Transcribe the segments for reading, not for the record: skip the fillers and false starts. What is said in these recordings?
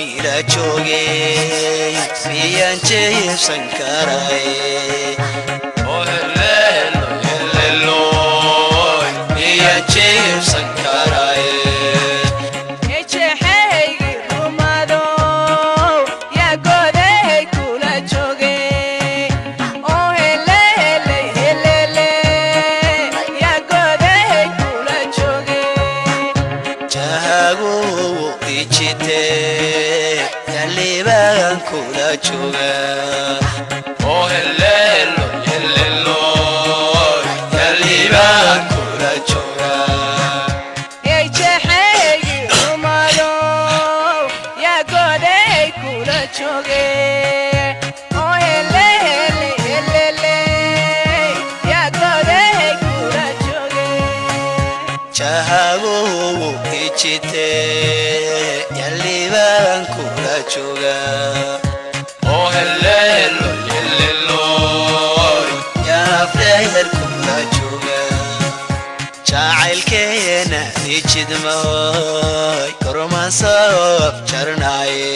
ila jooge miyaan jeebsan karay oh hello hello miyaan jeebsan karay kula jooga oh hello hello yaliba kula jooga hey jehey rumado ya godey kula jooge oh hello hello ya godey kula jooge jahago ichite yaliba kula jooga oh hello hello ya afdayr kula jooga jacaylkeena ijidmay korma saf jarnaaye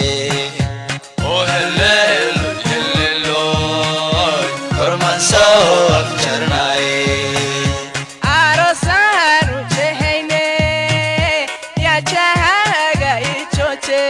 oh hello hello korma saf jarnaaye arosaru jeheyne ya jahaga ichoche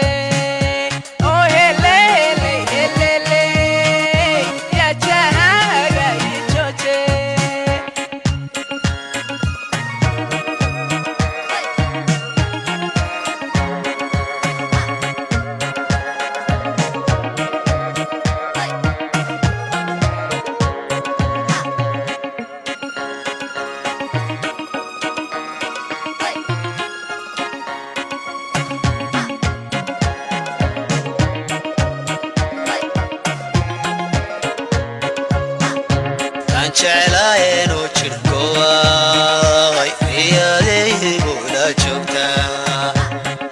jeclaayen jirkoay riyadaygu la joogta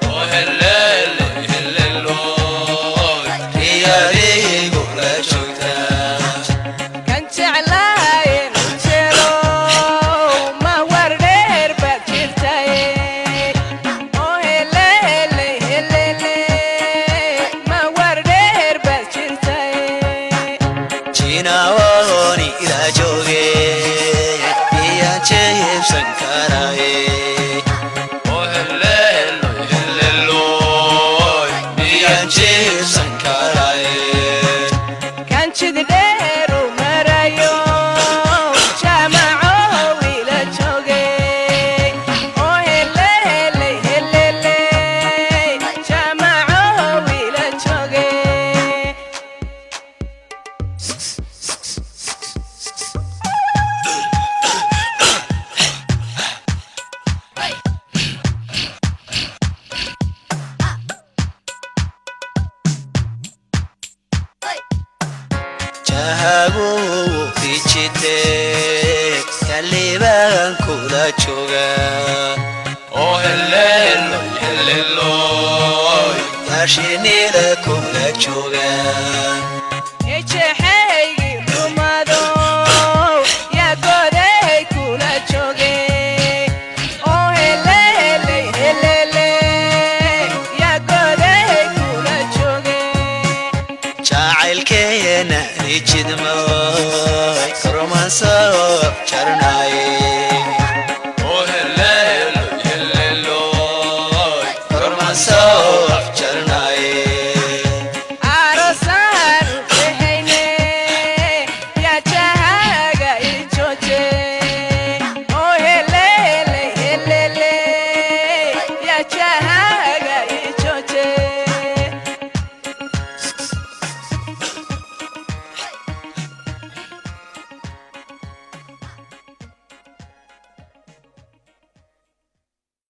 oh hello hello riyadaygu la joogta kan jeclaayen jelo ma wardeer baad jirtay oh hello ma wardeer baad jirtay jinawani ila jooge miyaan jeebsan karay oh hello hello miyaan jeebsan karay kan jidheeru marayo jamaco ila jooge oh hello jamaco ila jooge jahago ichite yaliba kula jooga oh hello hello yashinila kula jooga hey jehey rumado ya godey kula jooge oh hello ya godey kula jooge jacaylkeena ijidmay korma saf jarnaaye